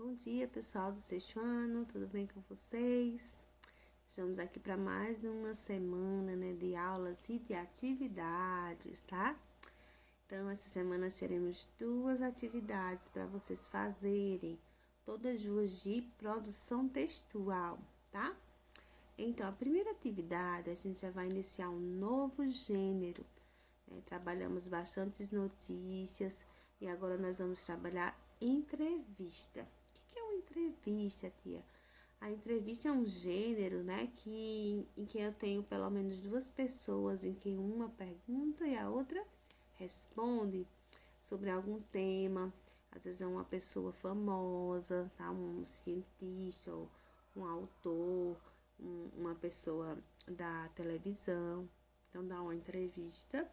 Bom dia, pessoal do sexto ano, tudo bem com vocês? Estamos aqui para mais uma semana, de aulas e de atividades, tá? Então, essa semana teremos duas atividades para vocês fazerem, todas duas de produção textual, tá? Então, a primeira atividade, a gente já vai iniciar um novo gênero, né? Trabalhamos bastantes notícias e agora nós vamos trabalhar entrevista. O que é uma entrevista, tia? A entrevista é um gênero, né, em que eu tenho pelo menos duas pessoas, em que uma pergunta e a outra responde sobre algum tema. Às vezes é uma pessoa famosa, tá? Um cientista, ou um autor, uma pessoa da televisão. Então, dá uma entrevista.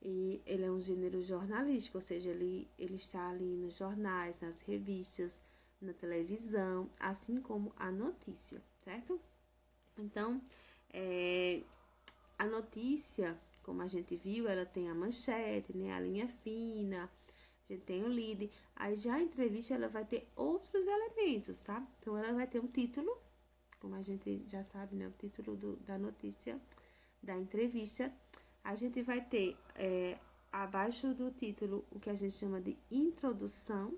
E ele é um gênero jornalístico, ou seja, ele está ali nos jornais, nas revistas, na televisão, assim como a notícia, certo? Então, a notícia, como a gente viu, ela tem a manchete, né, a linha fina, a gente tem o lead. Aí já a entrevista, ela vai ter outros elementos, tá? Então, ela vai ter um título, como a gente já sabe, né, o título da notícia, da entrevista. A gente vai ter abaixo do título o que a gente chama de introdução,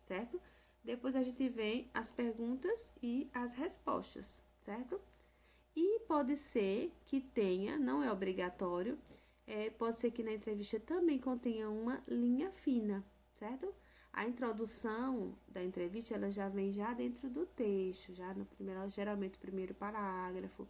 certo? Depois a gente vem as perguntas e as respostas, certo? E pode ser que tenha, não é obrigatório, pode ser que na entrevista também contenha uma linha fina, certo? A introdução da entrevista, ela já vem já dentro do texto, já no primeiro, geralmente o primeiro parágrafo,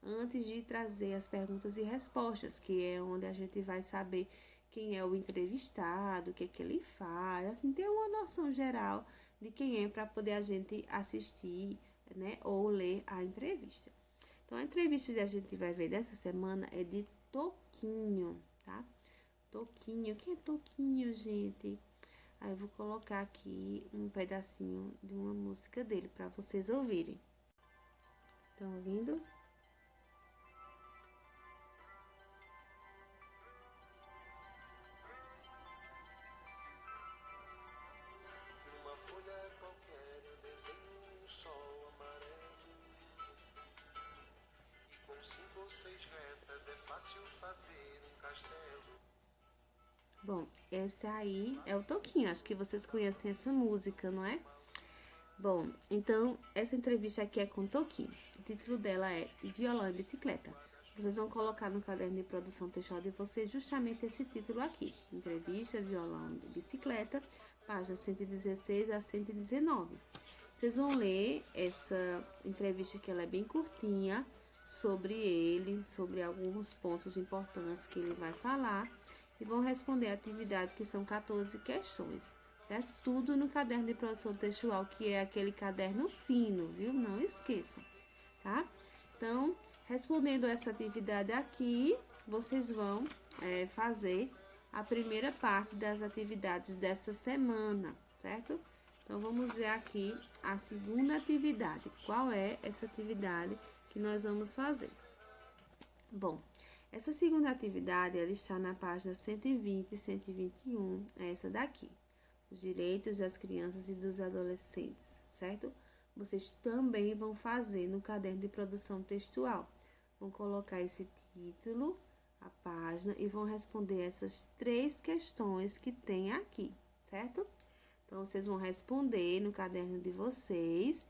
antes de trazer as perguntas e respostas, que é onde a gente vai saber quem é o entrevistado, o que é que ele faz, assim, ter uma noção geral de quem é para poder a gente assistir, né, ou ler a entrevista. Então, a entrevista que a gente vai ver dessa semana é de Toquinho, tá? Toquinho, quem é Toquinho, gente? Aí eu vou colocar aqui um pedacinho de uma música dele para vocês ouvirem. Estão ouvindo? Numa folha qualquer eu desenho um sol amarelo. E com 5 ou 6 retas é fácil fazer um castelo. Bom, esse aí é o Toquinho. Acho que vocês conhecem essa música, não é? Bom, então essa entrevista aqui é com Toquinho. O título dela é Violão e Bicicleta. Vocês vão colocar no caderno de produção textual de vocês justamente esse título aqui. Entrevista, violão e bicicleta, páginas 116 a 119. Vocês vão ler essa entrevista que ela é bem curtinha, sobre ele, sobre alguns pontos importantes que ele vai falar e vão responder a atividade que são 14 questões. É tudo no caderno de produção textual, que é aquele caderno fino, viu? Não esqueça, tá? Então, respondendo essa atividade aqui, vocês vão fazer a primeira parte das atividades dessa semana, certo? Então, vamos ver aqui a segunda atividade. Qual é essa atividade que nós vamos fazer? Bom, essa segunda atividade, ela está na página 120 e 121, é essa daqui. Os direitos das crianças e dos adolescentes, certo? Vocês também vão fazer no caderno de produção textual. Vão colocar esse título, a página e vão responder essas 3 questões que tem aqui, certo? Então, vocês vão responder no caderno de vocês.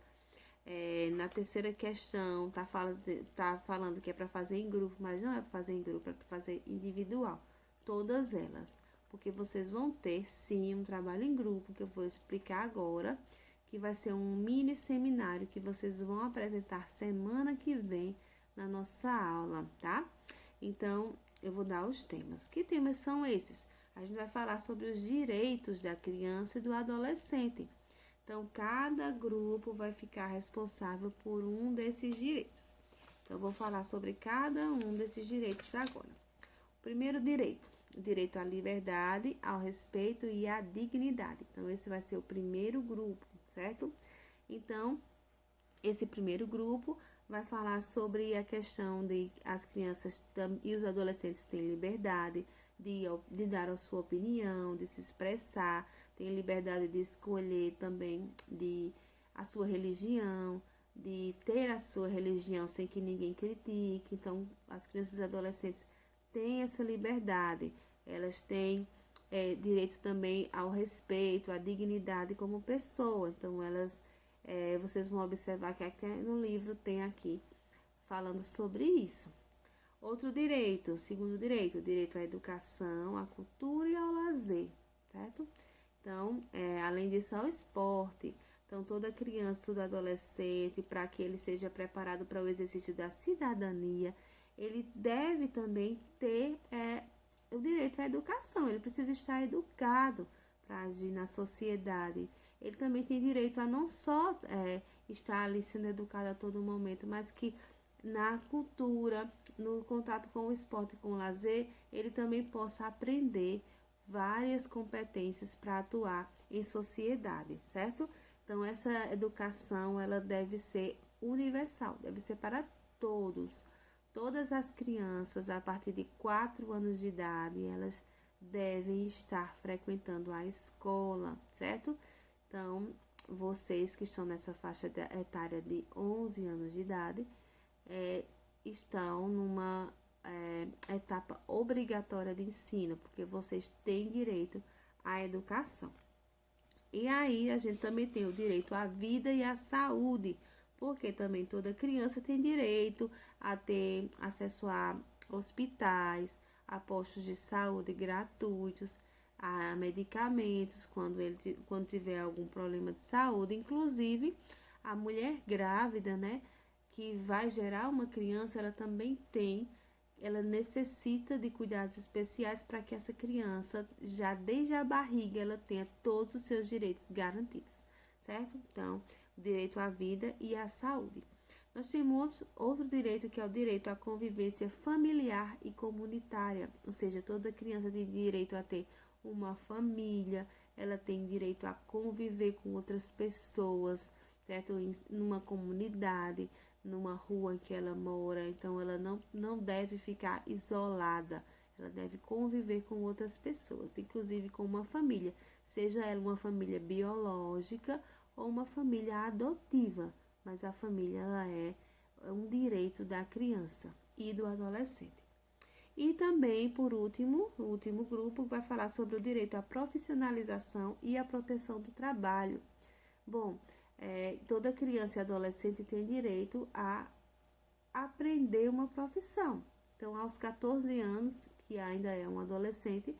Na terceira questão, tá falando que é para fazer em grupo, mas não é para fazer em grupo, é para fazer individual. Todas elas. Porque vocês vão ter, sim, um trabalho em grupo, que eu vou explicar agora, que vai ser um mini seminário que vocês vão apresentar semana que vem na nossa aula, tá? Então, eu vou dar os temas. Que temas são esses? A gente vai falar sobre os direitos da criança e do adolescente. Então, cada grupo vai ficar responsável por um desses direitos. Então, eu vou falar sobre cada um desses direitos agora. O primeiro direito, o direito à liberdade, ao respeito e à dignidade. Então, esse vai ser o primeiro grupo, certo? Então, esse primeiro grupo vai falar sobre a questão de as crianças e os adolescentes têm liberdade de dar a sua opinião, de se expressar, tem liberdade de escolher também a sua religião, de ter a sua religião sem que ninguém critique. Então, as crianças e adolescentes têm essa liberdade. Elas têm direito também ao respeito, à dignidade como pessoa. Então, vocês vão observar que até no livro tem aqui falando sobre isso. Outro direito, segundo direito, o direito à educação, à cultura e ao lazer, certo? Então, além disso, ao esporte. Então, toda criança, todo adolescente, para que ele seja preparado para o exercício da cidadania, ele deve também ter o direito à educação. Ele precisa estar educado para agir na sociedade. Ele também tem direito a não só estar ali sendo educado a todo momento, mas que na cultura, no contato com o esporte, com o lazer, ele também possa aprender várias competências para atuar em sociedade, certo? Então, essa educação, ela deve ser universal, deve ser para todos. Todas as crianças, a partir de 4 anos de idade, elas devem estar frequentando a escola, certo? Então, vocês que estão nessa faixa etária de 11 anos de idade, estão numa etapa obrigatória de ensino, porque vocês têm direito à educação. E aí a gente também tem o direito à vida e à saúde, porque também toda criança tem direito a ter acesso a hospitais, a postos de saúde gratuitos, a medicamentos quando tiver algum problema de saúde, inclusive a mulher grávida, né, que vai gerar uma criança, ela necessita de cuidados especiais para que essa criança, já desde a barriga, ela tenha todos os seus direitos garantidos, certo? Então, o direito à vida e à saúde. Nós temos outro direito, que é o direito à convivência familiar e comunitária, ou seja, toda criança tem direito a ter uma família, ela tem direito a conviver com outras pessoas, certo? Numa comunidade, numa rua em que ela mora. Então, ela não deve ficar isolada, ela deve conviver com outras pessoas, inclusive com uma família, seja ela uma família biológica ou uma família adotiva, mas a família ela é um direito da criança e do adolescente. E também, por último, o último grupo vai falar sobre o direito à profissionalização e à proteção do trabalho. Bom, toda criança e adolescente tem direito a aprender uma profissão. Então, aos 14 anos, que ainda é um adolescente,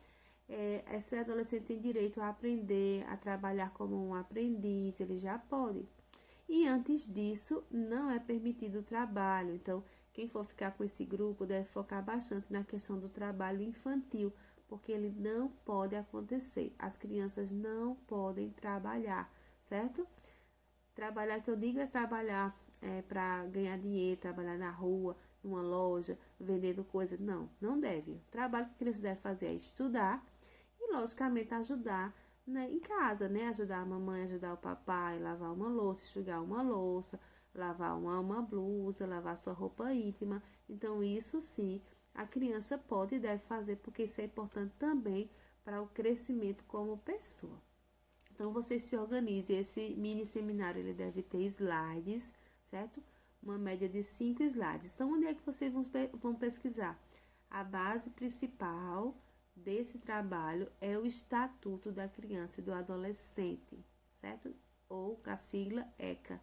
esse adolescente tem direito a aprender, a trabalhar como um aprendiz, ele já pode. E antes disso, não é permitido o trabalho. Então, quem for ficar com esse grupo deve focar bastante na questão do trabalho infantil, porque ele não pode acontecer. As crianças não podem trabalhar, certo? Trabalhar, que eu digo, é trabalhar para ganhar dinheiro, trabalhar na rua, numa loja, vendendo coisa. Não, não deve. O trabalho que a criança deve fazer é estudar e, logicamente, ajudar, né, em casa, né? Ajudar a mamãe, ajudar o papai, lavar uma louça, enxugar uma louça, lavar uma blusa, lavar sua roupa íntima. Então, isso sim, a criança pode e deve fazer, porque isso é importante também para o crescimento como pessoa. Então, vocês se organizem. Esse mini seminário, ele deve ter slides, certo? Uma média de 5 slides. Então, onde é que vocês vão pesquisar? A base principal desse trabalho é o Estatuto da Criança e do Adolescente, certo? Ou a sigla ECA.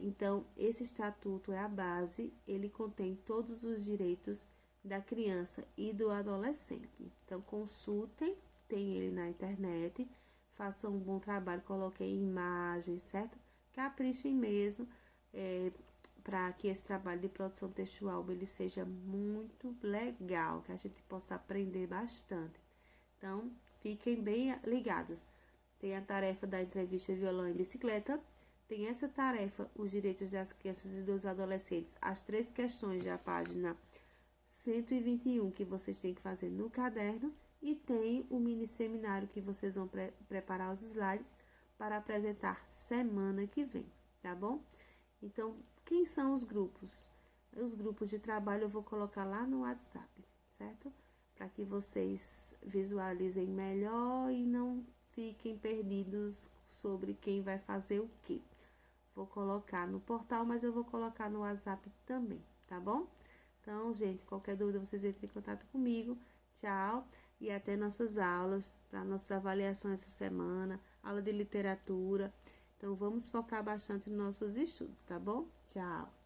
Então, esse estatuto é a base, ele contém todos os direitos da criança e do adolescente. Então, consultem, tem ele na internet, façam um bom trabalho, coloquem imagens, certo? Caprichem mesmo, para que esse trabalho de produção textual ele seja muito legal, que a gente possa aprender bastante. Então, fiquem bem ligados. Tem a tarefa da entrevista violão e bicicleta. Tem essa tarefa, os direitos das crianças e dos adolescentes, as 3 questões da página 121 que vocês têm que fazer no caderno. E tem o mini seminário que vocês vão preparar os slides para apresentar semana que vem, tá bom? Então, quem são os grupos? Os grupos de trabalho eu vou colocar lá no WhatsApp, certo? Para que vocês visualizem melhor e não fiquem perdidos sobre quem vai fazer o quê. Vou colocar no portal, mas eu vou colocar no WhatsApp também, tá bom? Então, gente, qualquer dúvida, vocês entrem em contato comigo. Tchau e até nossas aulas, para nossa avaliação essa semana, aula de literatura. Então, vamos focar bastante nos nossos estudos, tá bom? Tchau!